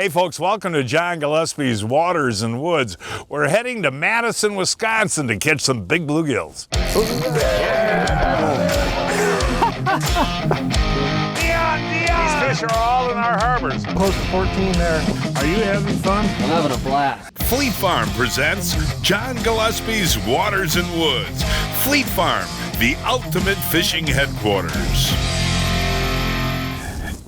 Hey folks, welcome to John Gillespie's Waters and Woods. We're heading to Madison, Wisconsin to catch some big bluegills. These fish are all in our harbors. Close to 14 there. Are you having fun? I'm having a blast. Fleet Farm presents John Gillespie's Waters and Woods. Fleet Farm, the ultimate fishing headquarters.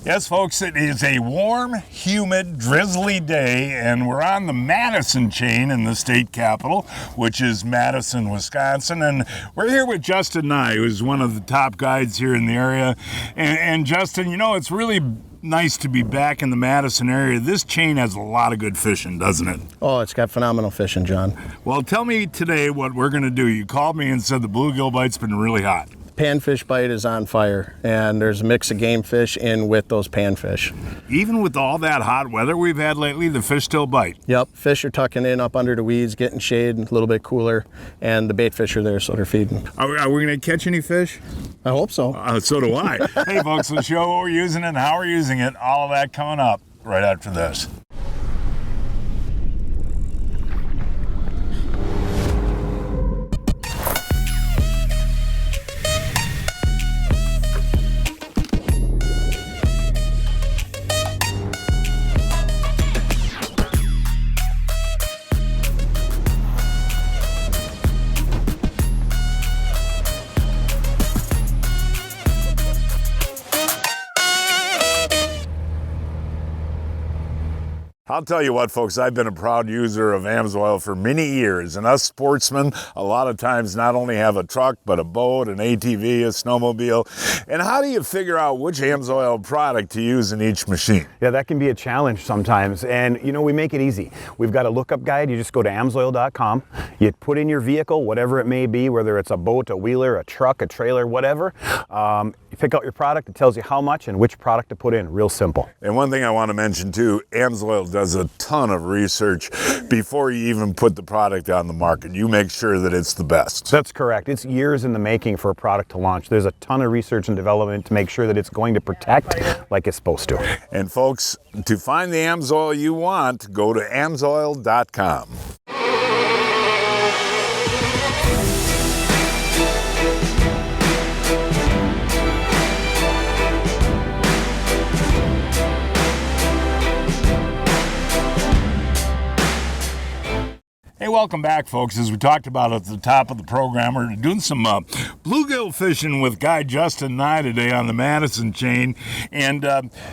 Yes, folks, it is a warm, humid, drizzly day, and we're on the Madison Chain in the state capital, which is Madison, Wisconsin. And we're here with Justin Neu, who's one of the top guides here in the area. And Justin, you know, it's really nice to be back in the Madison area. This chain has a lot of good fishing, doesn't it? Oh, it's got phenomenal fishing, John. Well, tell me today what we're going to do. You called me and said the bluegill bite's been really hot. Panfish bite is on fire, and there's a mix of game fish in with those panfish. Even with all that hot weather we've had lately, the fish still bite. Yep, fish are tucking in up under the weeds, getting shade, a little bit cooler, and the bait fish are there, so they're feeding. Are we going to catch any fish? I hope so. So do I. Hey folks, let's show what we're using and how we're using it. All of that coming up right after this. I'll tell you what, folks, I've been a proud user of Amsoil for many years, and us sportsmen a lot of times not only have a truck, but a boat, an ATV, a snowmobile. And how do you figure out which Amsoil product to use in each machine? Yeah, that can be a challenge sometimes, and you know, we make it easy. We've got a lookup guide. You just go to amsoil.com, you put in your vehicle, whatever it may be, whether it's a boat, a wheeler, a truck, a trailer, whatever. You pick out your product, it tells you how much and which product to put in. Real simple. And one thing I want to mention too, Amsoil does a ton of research before you even put the product on the market. You make sure that it's the best. That's correct. It's years in the making for a product to launch. There's a ton of research and development to make sure that it's going to protect like it's supposed to. And folks, to find the Amsoil you want, go to amsoil.com. Hey, welcome back, folks. As we talked about at the top of the program, we're doing some bluegill fishing with guide Justin Neu today on the Madison Chain. And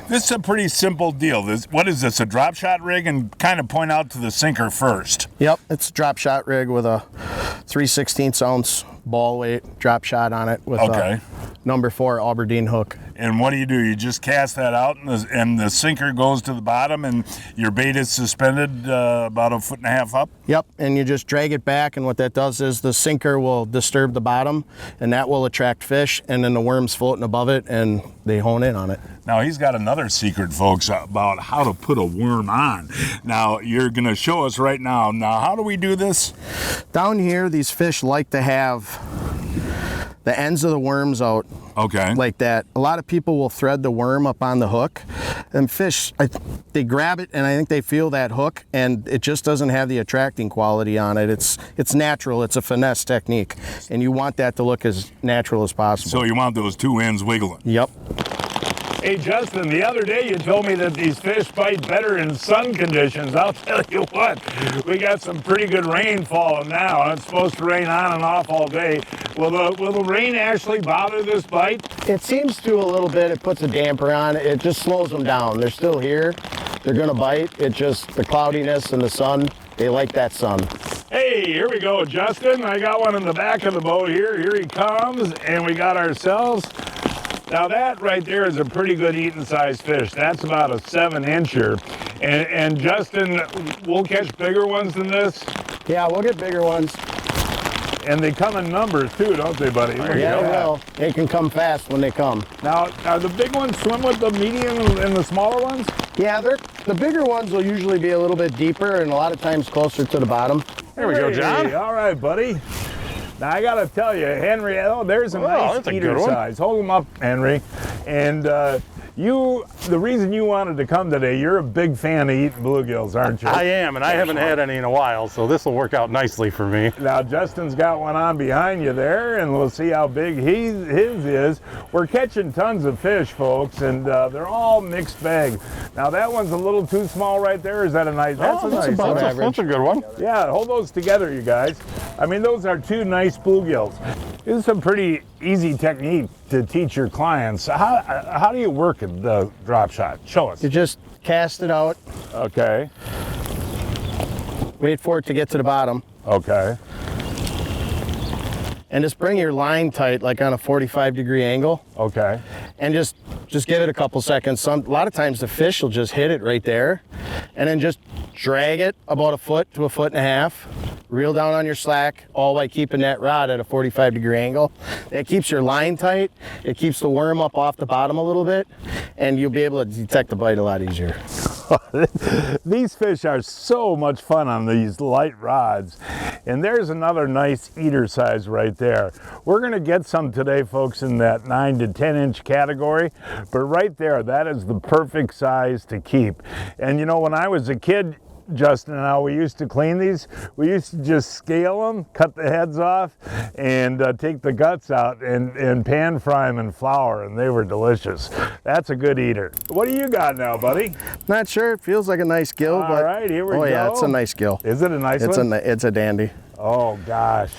this is a pretty simple deal. What is this, a drop shot rig? And kind of point out to the sinker first. Yep, it's a drop shot rig with a 3/16 ounce ball weight drop shot on it with a number 4 Aberdeen hook. And what do? You just cast that out and the sinker goes to the bottom and your bait is suspended about 1.5 feet up? Yep, and you just drag it back, and what that does is the sinker will disturb the bottom, and that will attract fish, and then the worm's floating above it and they hone in on it. Now he's got another secret, folks, about how to put a worm on. Now you're going to show us right now. Now how do we do this? Down here, these fish like to have the ends of the worms out. Okay. Like that. A lot of people will thread the worm up on the hook, and fish, they grab it, and I think they feel that hook, and it just doesn't have the attracting quality on it. It's natural. It's a finesse technique, and you want that to look as natural as possible. So you want those two ends wiggling? Yep. Hey Justin, the other day you told me that these fish bite better in sun conditions. I'll tell you what, we got some pretty good rain falling now. It's supposed to rain on and off all day. Will the rain actually bother this bite? It seems to a little bit. It puts a damper on it. It just slows them down. They're still here. They're gonna bite. It just, the cloudiness and the sun, they like that sun. Hey, here we go, Justin. I got one in the back of the boat here. Here he comes, and we got ourselves. Now that right there is a pretty good eating size fish. That's about a 7-incher. And Justin, we'll catch bigger ones than this? Yeah, we'll get bigger ones. And they come in numbers too, don't they, buddy? Yeah, they will. They can come fast when they come. Now the big ones swim with the medium and the smaller ones? Yeah, the bigger ones will usually be a little bit deeper and a lot of times closer to the bottom. There we go, John. All right, buddy. Now I gotta tell you, Henry, there's a nice eater size. Hold them up, Henry. And the reason you wanted to come today, you're a big fan of eating bluegills, aren't you? I am, and I haven't had any in a while, so this will work out nicely for me. Now Justin's got one on behind you there, and we'll see how big his is. We're catching tons of fish, folks, and they're all mixed bag. Now that one's a little too small right there. Is that a nice? That's a nice one. That's a good one. Yeah, hold those together, you guys. I mean, those are two nice bluegills. This is a pretty easy technique to teach your clients. How do you work the drop shot? Show us. You just cast it out, Okay. wait for it to get to the bottom, Okay. and just bring your line tight, like on a 45-degree angle, Okay. and just give it a couple seconds. A lot of times the fish will just hit it right there, and then just drag it about a foot to a foot and a half. Reel down on your slack, all by keeping that rod at a 45-degree angle. It keeps your line tight. It keeps the worm up off the bottom a little bit, and you'll be able to detect the bite a lot easier. These fish are so much fun on these light rods. And there's another nice eater size right there. We're gonna get some today, folks, in that 9 to 10 inch category, but right there, that is the perfect size to keep. And you know, when I was a kid, Justin and I, we used to clean these. We used to just scale them, cut the heads off, and take the guts out and pan fry them in flour, and they were delicious. That's a good eater. What do you got now, buddy? Not sure. It feels like a nice gill, All but right, here we go. Oh yeah, it's a nice gill. Is it a nice one? It's a dandy. Oh gosh,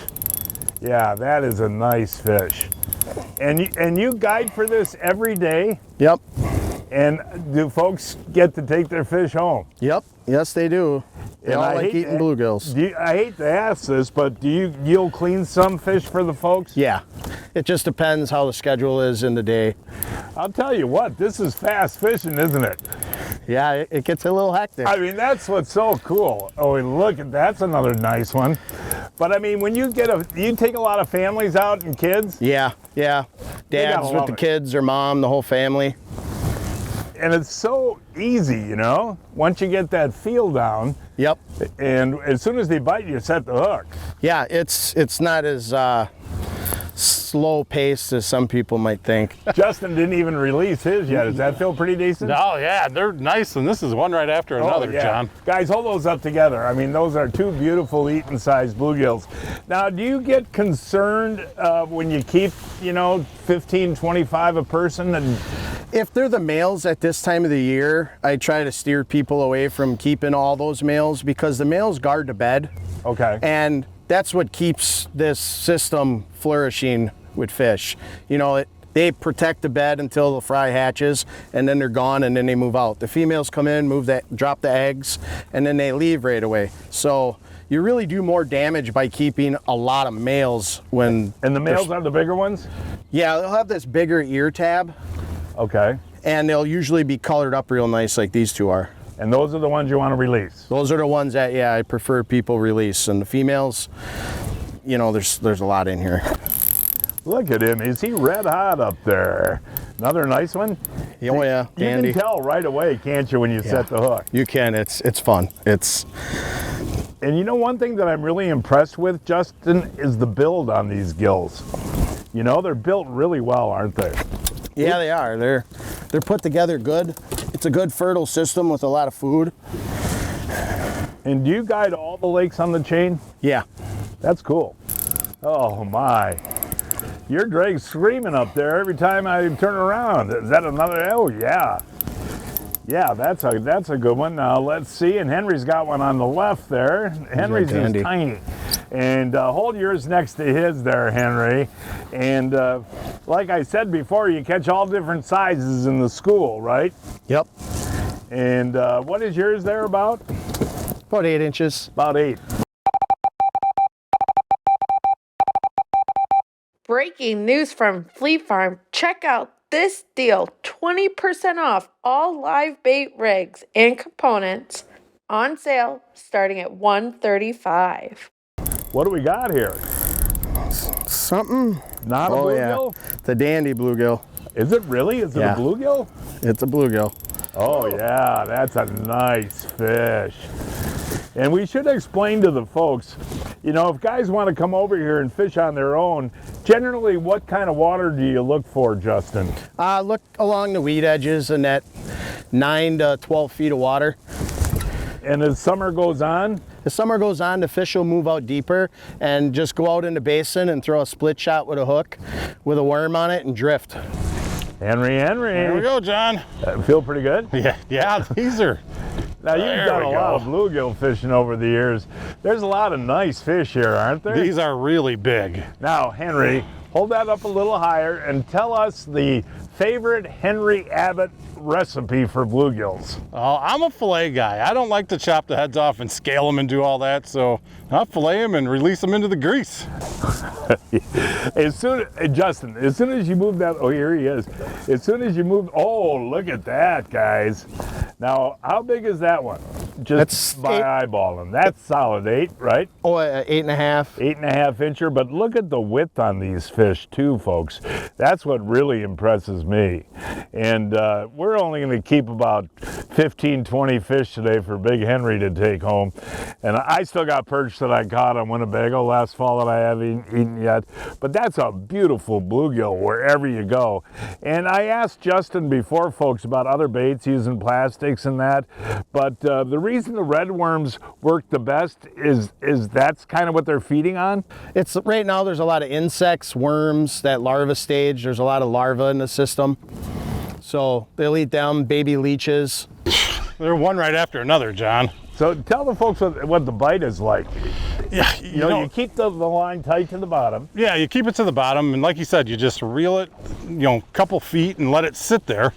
yeah, that is a nice fish. And you guide for this every day? Yep. And do folks get to take their fish home? Yep. Yes, they do. They And all I like hate eating to- bluegills. I hate to ask this, but you'll clean some fish for the folks? Yeah. It just depends how the schedule is in the day. I'll tell you what, this is fast fishing, isn't it? Yeah, it gets a little hectic. I mean, that's what's so cool. Oh, and look, that's another nice one. But I mean, when you take a lot of families out and kids, Yeah, yeah. gotta Dads with love the it. kids or mom, the whole family. and it's so easy, you know, once you get that feel down. Yep. And as soon as they bite, you set the hook. Yeah, it's not as slow paced as some people might think. Justin didn't even release his yet. Does that feel pretty decent? Oh yeah, they're nice, and this is one right after another, yeah. John. Guys, hold those up together. I mean, those are two beautiful eating size bluegills. Now, do you get concerned when you keep, 15, 25 a person? And If they're the males at this time of the year, I try to steer people away from keeping all those males because the males guard the bed. okay. And that's what keeps this system flourishing with fish. They protect the bed until the fry hatches, and then they're gone, and then they move out. The females come in, drop the eggs, and then they leave right away. So you really do more damage by keeping a lot of males when... And the males are the bigger ones? Yeah, they'll have this bigger ear tab, Okay. and they'll usually be colored up real nice like these two are. And those are the ones you want to release? Those are the ones that, I prefer people release. And the females, there's a lot in here. Look at him. Is he red hot up there? Another nice one? Oh yeah, You dandy. can tell right away, can't you, when you set the hook? You can. It's fun. And one thing that I'm really impressed with, Justin, is the build on these gills. They're built really well, aren't they? Yeah, they are. They're put together good. It's a good fertile system with a lot of food. And do you guide all the lakes on the chain? Yeah. That's cool. Oh my. Your drag's screaming up there every time I turn around. Is that another? Oh yeah. Yeah, that's a good one. Now let's see. And Henry's got one on the left there. Henry's is dandy. tiny. And hold yours next to his there, Henry. And like I said before, you catch all different sizes in the school, right? Yep. And what is yours there about? About 8 inches. About 8. Breaking news from Fleet Farm. Check out this deal. 20% off all live bait rigs and components on sale starting at $135. What do we got here? Something. Not a bluegill? Yeah. The dandy bluegill. Is it really? Is it Yeah. a bluegill? It's a bluegill. Oh yeah, that's a nice fish. And we should explain to the folks, You know, if guys want to come over here and fish on their own, generally what kind of water do you look for, Justin? Look along the weed edges in that 9 to 12 feet of water. And as summer goes on? As summer goes on, the fish will move out deeper and just go out in the basin and throw a split shot with a hook with a worm on it and drift. Henry. There we go, John. Feel pretty good? Yeah, these are. Now, you've There done we a lot go. of bluegill fishing over the years. There's a lot of nice fish here, aren't there? These are really big. Now, Henry, hold that up a little higher and tell us the favorite Henry Abbott recipe for bluegills. I'm a fillet guy. I don't like to chop the heads off and scale them and do all that, so I'll fillet them and release them into the grease. Justin, as soon as you move that, oh, here he is. As soon as you move, oh, look at that, guys. Now, how big is that one? Just by eyeballing. That's solid 8, right? Oh, 8.5. 8.5 incher, but look at the width on these fish too, folks. That's what really impresses me. And we're only going to keep about 15, 20 fish today for Big Henry to take home. And I still got perch that I caught on Winnebago last fall that I haven't eaten yet. But that's a beautiful bluegill wherever you go. And I asked Justin before, folks, about other baits using plastics and that. But the reason the redworms work the best is that's kind of what they're feeding on? It's right now there's a lot of insects, worms, that larva stage. There's a lot of larvae in the system. So they'll eat them, baby leeches. They're one right after another, John. So tell the folks what the bite is like. Yeah, You know, you keep the line tight to the bottom. Yeah, you keep it to the bottom, and like you said, you just reel it, a couple feet and let it sit there,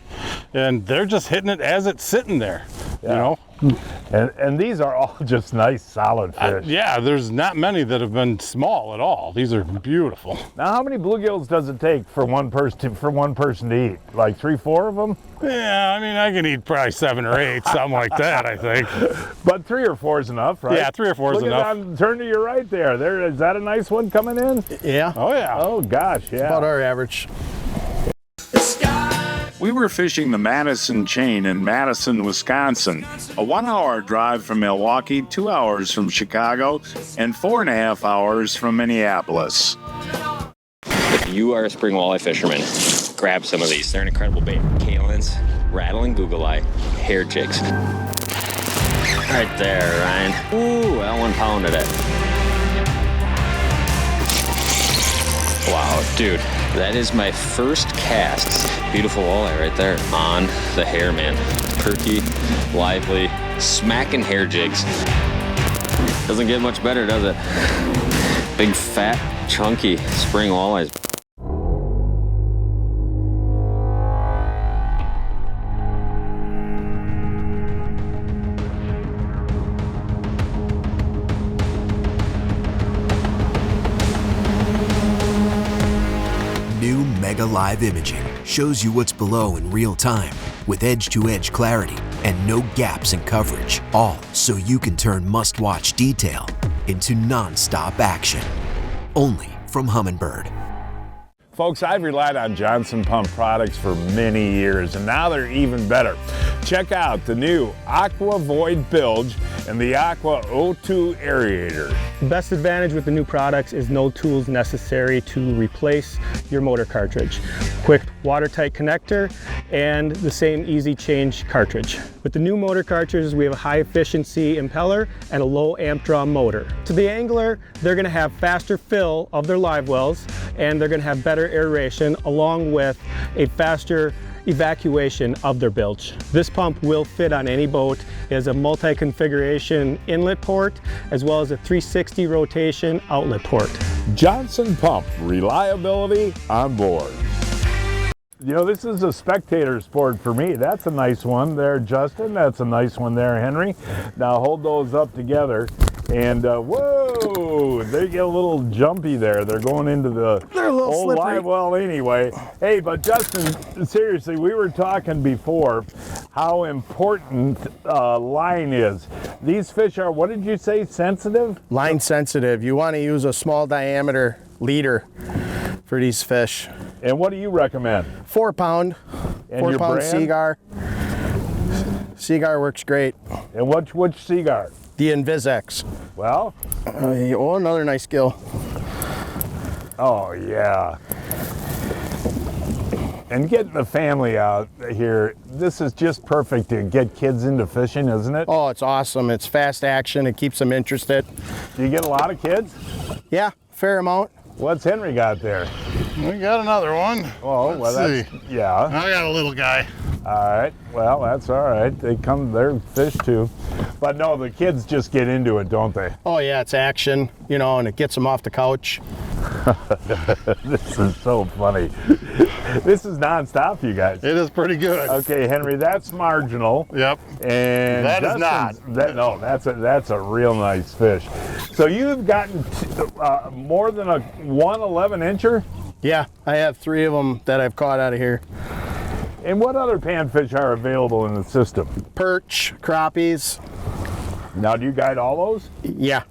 and they're just hitting it as it's sitting there, you know? And these are all just nice, solid fish. Yeah, there's not many that have been small at all. These are beautiful. Now, how many bluegills does it take for one person to eat? Like 3, 4 of them? Yeah, I mean, I can eat probably 7 or 8, something like that, I think. But 3 or 4 is enough, right? Yeah, 3 or 4 is enough. Turn to your right there. Is that a nice one coming in? Yeah. Oh, yeah. Oh, gosh, yeah. About our average. We were fishing the Madison Chain in Madison, Wisconsin, a 1-hour drive from Milwaukee, 2 hours from Chicago, and 4.5 hours from Minneapolis. If you are a spring walleye fisherman, grab some of these. They're an incredible bait. Kalin's, rattling google eye, hair jigs. Right there, Ryan. Ooh, that one pounded it. Wow, dude, that is my first cast. Beautiful walleye right there on the hair, man. Perky, lively, smacking hair jigs. Doesn't get much better, does it? Big, fat, chunky spring walleyes. New Mega Live Imaging shows you what's below in real time with edge-to-edge clarity and no gaps in coverage, all so you can turn must-watch detail into non-stop action. Only from Humminbird. Folks, I've relied on Johnson Pump products for many years, and now they're even better. Check out the new Aqua Void Bilge and the Aqua O2 Aerator. The best advantage with the new products is no tools necessary to replace your motor cartridge. Quick watertight connector and the same easy change cartridge. With the new motor cartridges, we have a high efficiency impeller and a low amp draw motor. To the angler, they're gonna have faster fill of their live wells and they're gonna have better aeration along with a faster evacuation of their bilge. This pump will fit on any boat. It has a multi-configuration inlet port as well as a 360 rotation outlet port. Johnson Pump, reliability on board. You know, this is a spectator sport for me. That's a nice one there, Justin. That's a nice one there, Henry. Now hold those up together. And whoa, they get a little jumpy there. They're going into the old live well anyway. Hey, but Justin, seriously, we were talking before how important line is. These fish are, what did you say, sensitive? Line sensitive. You want to use a small diameter leader for these fish. And what do you recommend? 4 pound. And 4 your pound brand? Seagar. Seaguar works great. And which Seaguar? The Invisex. Well? Oh, another nice gill. Oh, yeah. And getting the family out here, this is just perfect to get kids into fishing, isn't it? Oh, it's awesome. It's fast action. It keeps them interested. Do you get a lot of kids? Yeah, fair amount. What's Henry got there? We got another one. Oh, well, that's, yeah. I got a little guy. All right, well, that's all right. They're fish too. But no, the kids just get into it, don't they? Oh yeah, it's action, you know, and it gets them off the couch. This is so funny. This is nonstop, you guys. It is pretty good. Okay, Henry, that's marginal. Yep. And that is not. That's a real nice fish. So you've gotten more than a 111 incher? Yeah, I have 3 of them that I've caught out of here. And what other panfish are available in the system? Perch, crappies. Now, do you guide all those? Yeah.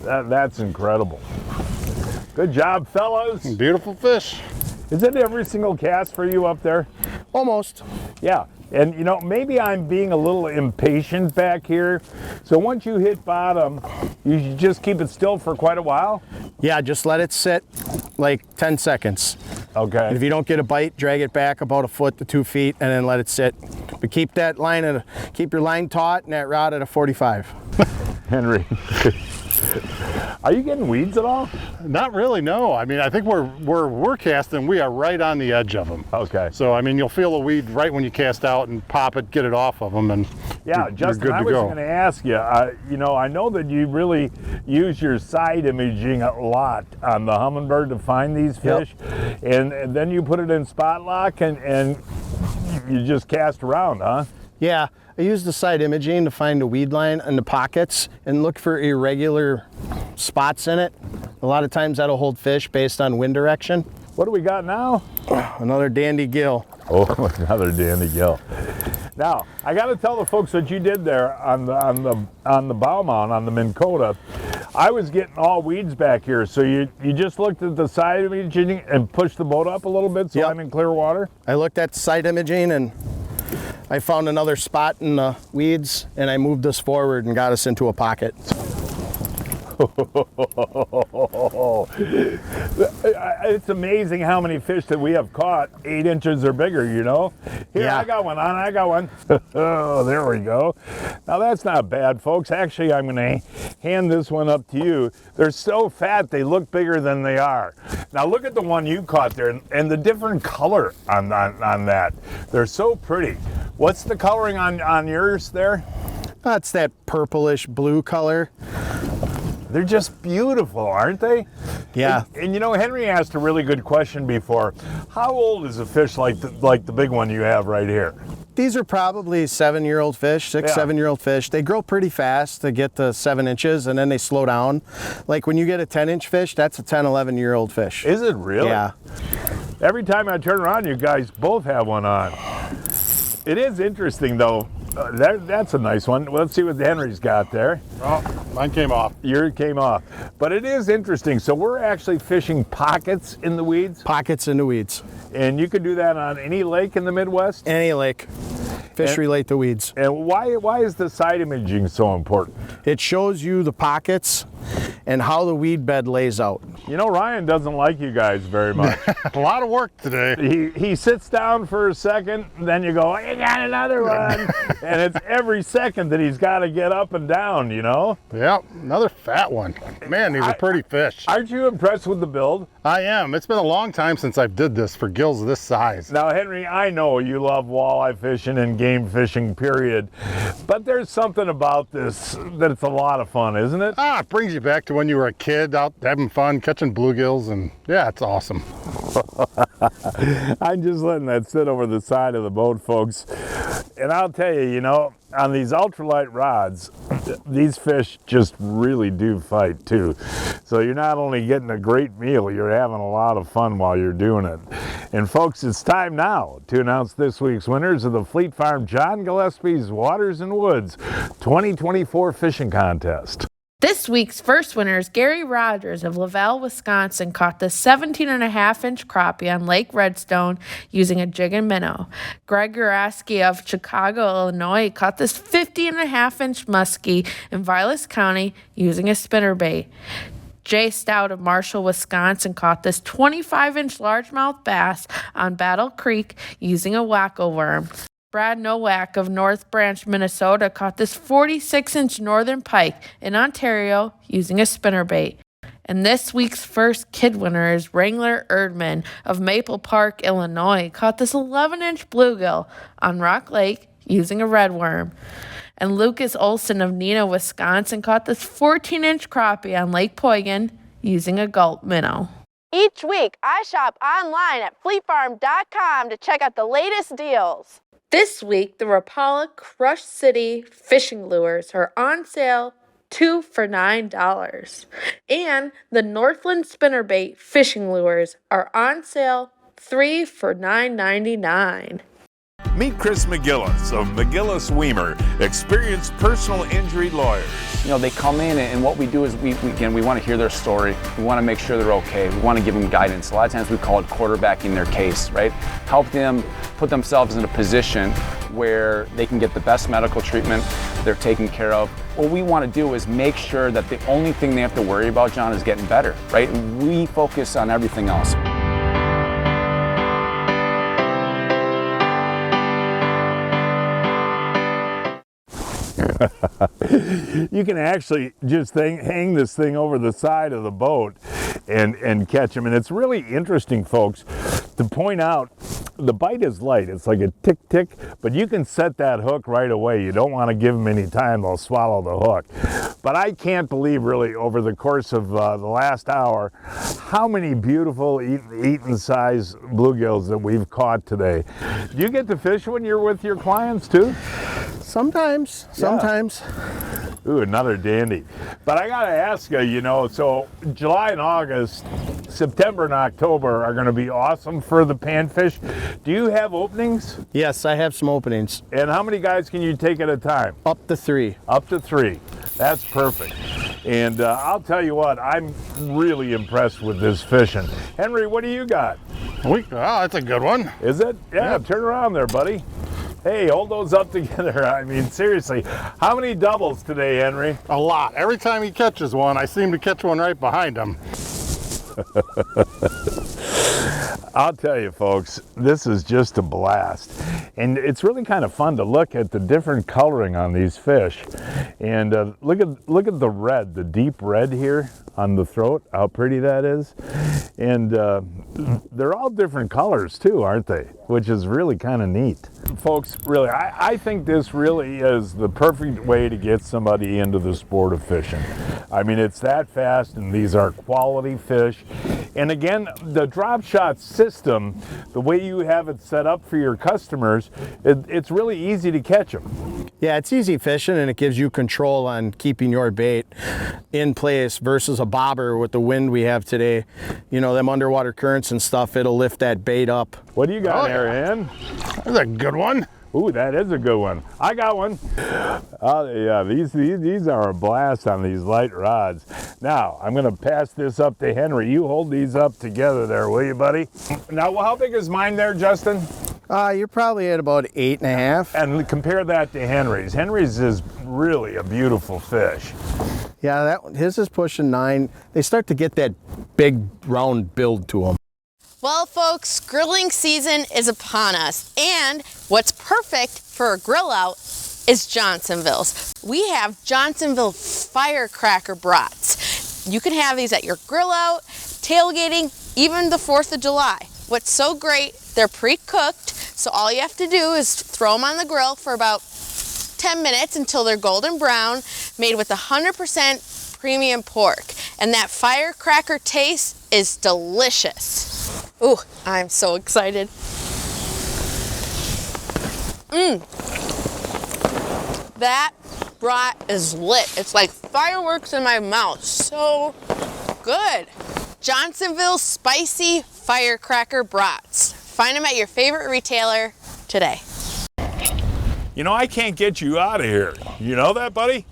That's incredible. Good job, fellas. Beautiful fish. Is it every single cast for you up there? Almost. Yeah. And you know, maybe I'm being a little impatient back here. So once you hit bottom, you should just keep it still for quite a while? Yeah, just let it sit like 10 seconds. Okay. And if you don't get a bite, drag it back about 1 foot to 2 feet and then let it sit. But keep that line keep your line taut and that rod at a 45. Henry, are you getting weeds at all? Not really, no. I mean, I think we're casting, we are right on the edge of them. Okay. So, I mean, you'll feel a weed right when you cast out and pop it, get it off of them, and yeah, you're Justin, good I to was go. going to ask you, you know, I know that you really use your side imaging a lot on the Humminbird to find these fish, and then you put it in spot lock and you just cast around, huh? Yeah, I use the side imaging to find a weed line in the pockets and look for irregular spots in it. A lot of times that'll hold fish based on wind direction. What do we got now? Another dandy gill. Oh, another dandy gill. Now, I got to tell the folks what you did there on the bow mount on the Minn Kota. I was getting all weeds back here, so you just looked at the side imaging and pushed the boat up a little bit so I'm in clear water? I looked at the side imaging and I found another spot in the weeds and I moved this forward and got us into a pocket. It's amazing how many fish that we have caught 8 inches or bigger, you know? Here, yeah. I got one. Oh, there we go. Now that's not bad, folks. Actually, I'm gonna hand this one up to you. They're so fat, they look bigger than they are. Now look at the one you caught there and the different color on that. They're so pretty. What's the coloring on yours there? It's that purplish blue color. They're just beautiful, aren't they? Yeah. And you know, Henry asked a really good question before. How old is a fish like the big one you have right here? These are probably 7-year-old fish, 7-year-old fish. They grow pretty fast to get to 7 inches and then they slow down. Like when you get a 10-inch fish, that's a 10, 11-year-old fish. Is it really? Yeah. Every time I turn around, you guys both have one on. It is interesting though. That's a nice one. Let's see what Henry's got there. Oh, mine came off. Yours came off. But it is interesting. So we're actually fishing pockets in the weeds? Pockets in the weeds. And you can do that on any lake in the Midwest? Any lake. Fish relate to weeds. And why is the side imaging so important? It shows you the pockets and how the weed bed lays out. You know, Ryan doesn't like you guys very much. A lot of work today. He sits down for a second, then you go, you got another one. And it's every second that he's got to get up and down, you know? Yeah, another fat one. Man, these are pretty fish. Aren't you impressed with the build? I am. It's been a long time since I've did this for gills this size. Now, Henry, I know you love walleye fishing and game fishing, period. But there's something about this that it's a lot of fun, isn't it? It brings you back to when you were a kid out having fun, catching bluegills, and yeah, it's awesome. I'm just letting that sit over the side of the boat, folks. And I'll tell you, you know, on these ultralight rods, these fish just really do fight too. So you're not only getting a great meal, you're having a lot of fun while you're doing it. And folks, it's time now to announce this week's winners of the Fleet Farm John Gillespie's Waters and Woods 2024 Fishing Contest. This week's first winner is Gary Rogers of Lavelle, Wisconsin, caught the 17.5-inch crappie on Lake Redstone using a jig and minnow. Greg Uraski of Chicago, Illinois, caught this 50.5-inch muskie in Vilas County using a spinnerbait. Jay Stout of Marshall, Wisconsin, caught this 25-inch largemouth bass on Battle Creek using a wacko worm. Brad Nowak of North Branch, Minnesota, caught this 46-inch northern pike in Ontario using a spinnerbait. And this week's first kid winner is Wrangler Erdman of Maple Park, Illinois, caught this 11-inch bluegill on Rock Lake using a redworm. And Lucas Olson of Neenah, Wisconsin, caught this 14-inch crappie on Lake Poygan using a gulp minnow. Each week, I shop online at fleetfarm.com to check out the latest deals. This week, the Rapala Crush City fishing lures are on sale 2 for $9. And the Northland Spinnerbait fishing lures are on sale 3 for $9.99. Meet Chris McGillis of McGillis Weimer, experienced personal injury lawyers. You know, they come in and what we do is we want to hear their story. We want to make sure they're okay. We want to give them guidance. A lot of times we call it quarterbacking their case, right? Help them put themselves in a position where they can get the best medical treatment, they're taken care of. What we want to do is make sure that the only thing they have to worry about, John, is getting better, right? And we focus on everything else. You can actually just hang this thing over the side of the boat and catch them. And it's really interesting, folks, to point out the bite is light. It's like a tick tick, but you can set that hook right away. You don't want to give them any time. They'll swallow the hook. But I can't believe really over the course of the last hour how many beautiful eaten size bluegills that we've caught today. Do you get to fish when you're with your clients too? Sometimes. Ooh, another dandy. But I gotta ask you, you know, so July and August, September and October are gonna be awesome for the panfish. Do you have openings? Yes, I have some openings. And how many guys can you take at a time? Up to 3. Up to 3. That's perfect. And I'll tell you what, I'm really impressed with this fishing. Henry, what do you got? Oh, that's a good one. Is it? Yeah, turn around there, buddy. Hey, hold those up together. I mean, seriously, how many doubles today, Henry? A lot. Every time he catches one, I seem to catch one right behind him. I'll tell you, folks, this is just a blast. And it's really kind of fun to look at the different coloring on these fish. And look at the red, the deep red here on the throat, how pretty that is. And they're all different colors too, aren't they? Which is really kind of neat. Folks, really, I think this really is the perfect way to get somebody into the sport of fishing. I mean, it's that fast, and these are quality fish. And again, the drop shot system, the way you have it set up for your customers, it's really easy to catch them. Yeah, it's easy fishing, and it gives you control on keeping your bait in place versus a bobber with the wind we have today. You know, them underwater currents and stuff, it'll lift that bait up. What do you got, Aaron? That's a good one. Ooh, that is a good one. I got one. Yeah, these are a blast on these light rods. Now, I'm gonna pass this up to Henry. You hold these up together there, will you, buddy? Now, well, how big is mine there, Justin? You're probably at about 8.5. And compare that to Henry's. Henry's is really a beautiful fish. Yeah, his is pushing 9. They start to get that big round build to them. Well, folks, grilling season is upon us, and what's perfect for a grill out is Johnsonville's. We have Johnsonville firecracker brats. You can have these at your grill out, tailgating, even the 4th of July. What's so great, they're pre-cooked, so all you have to do is throw them on the grill for about 10 minutes until they're golden brown, made with 100% premium pork. And that firecracker taste is delicious. Ooh, I'm so excited. That brat is lit. It's like fireworks in my mouth. So good. Johnsonville spicy firecracker brats. Find them at your favorite retailer today. You know, I can't get you out of here. You know that, buddy?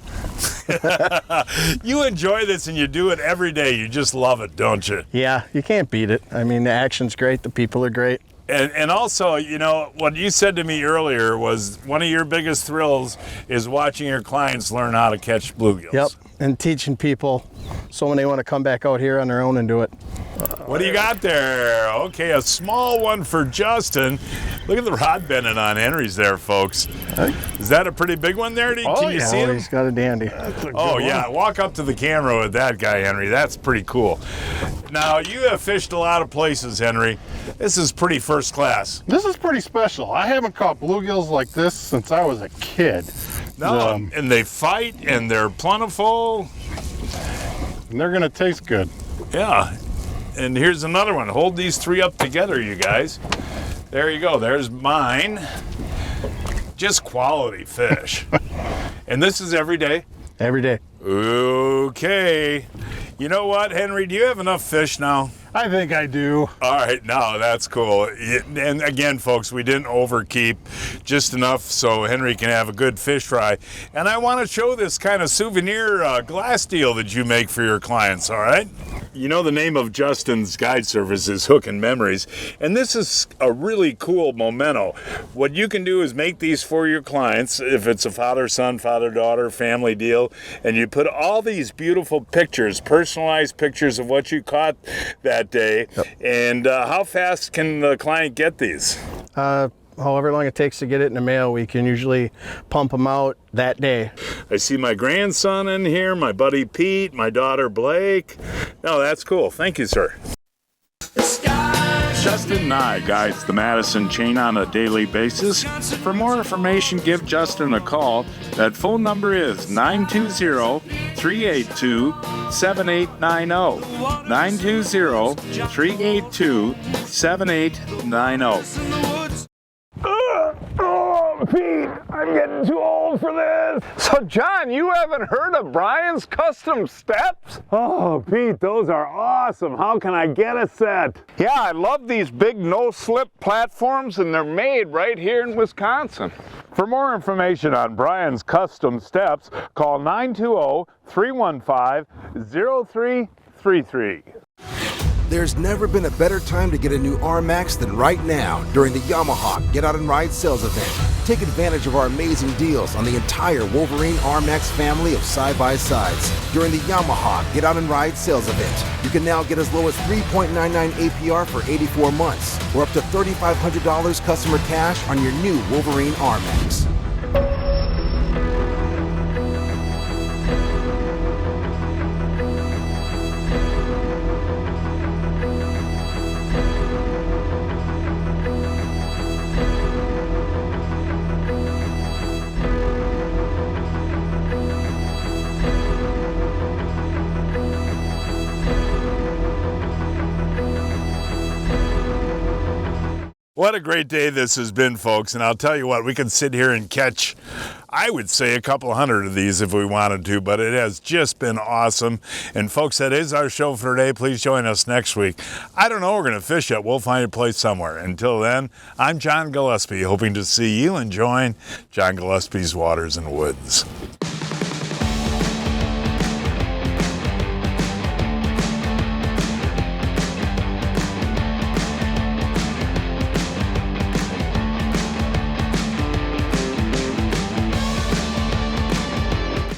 You enjoy this and you do it every day. You just love it, don't you? Yeah, you can't beat it. I mean, the action's great, the people are great. And also, you know, what you said to me earlier was one of your biggest thrills is watching your clients learn how to catch bluegills. Yep, and teaching people so when they want to come back out here on their own and do it. What do you got there? Okay, a small one for Justin. Look at the rod bending on Henry's there, folks. Is that a pretty big one there? Can you see him? He's got a dandy. Oh, yeah. Walk up to the camera with that guy, Henry. That's pretty cool. Now, you have fished a lot of places, Henry. This is pretty first class. This is pretty special. I haven't caught bluegills like this since I was a kid. No, and they fight, and they're plentiful. And they're going to taste good. Yeah. And here's another one. Hold these three up together, you guys. There you go. There's mine. Just quality fish. And this is every day? Every day. Okay. You know what, Henry? Do you have enough fish now? I think I do. All right, no, that's cool. And again, folks, we didn't overkeep, just enough so Henry can have a good fish fry. And I want to show this kind of souvenir glass deal that you make for your clients, all right? You know the name of Justin's guide service is Hook and Memories, and this is a really cool memento. What you can do is make these for your clients, if it's a father-son, father-daughter, family deal, and you put all these beautiful pictures, personalized pictures of what you caught that day. Yep. And how fast can the client get these? However long it takes to get it in the mail, we can usually pump them out that day. I see my grandson in here, my buddy Pete, my daughter Blake. No, that's cool. Thank you, sir. Justin Neu guides the Madison Chain on a daily basis. For more information, give Justin a call. That phone number is 920-382-7890. 920-382-7890. Oh, Pete, I'm getting too old for this. So, John, you haven't heard of Brian's Custom Steps? Oh, Pete, those are awesome. How can I get a set? Yeah, I love these big no-slip platforms, and they're made right here in Wisconsin. For more information on Brian's Custom Steps, call 920-315-0333. There's never been a better time to get a new R-Max than right now during the Yamaha Get Out and Ride sales event. Take advantage of our amazing deals on the entire Wolverine R-Max family of side-by-sides. During the Yamaha Get Out and Ride sales event, you can now get as low as 3.99 APR for 84 months, or up to $3,500 customer cash on your new Wolverine R-Max. What a great day this has been, folks. And I'll tell you what, we can sit here and catch, I would say, a couple hundred of these if we wanted to, but it has just been awesome. And folks, that is our show for today. Please join us next week. I don't know where we're going to fish yet. We'll find a place somewhere. Until then, I'm John Gillespie, hoping to see you enjoying John Gillespie's Waters and Woods.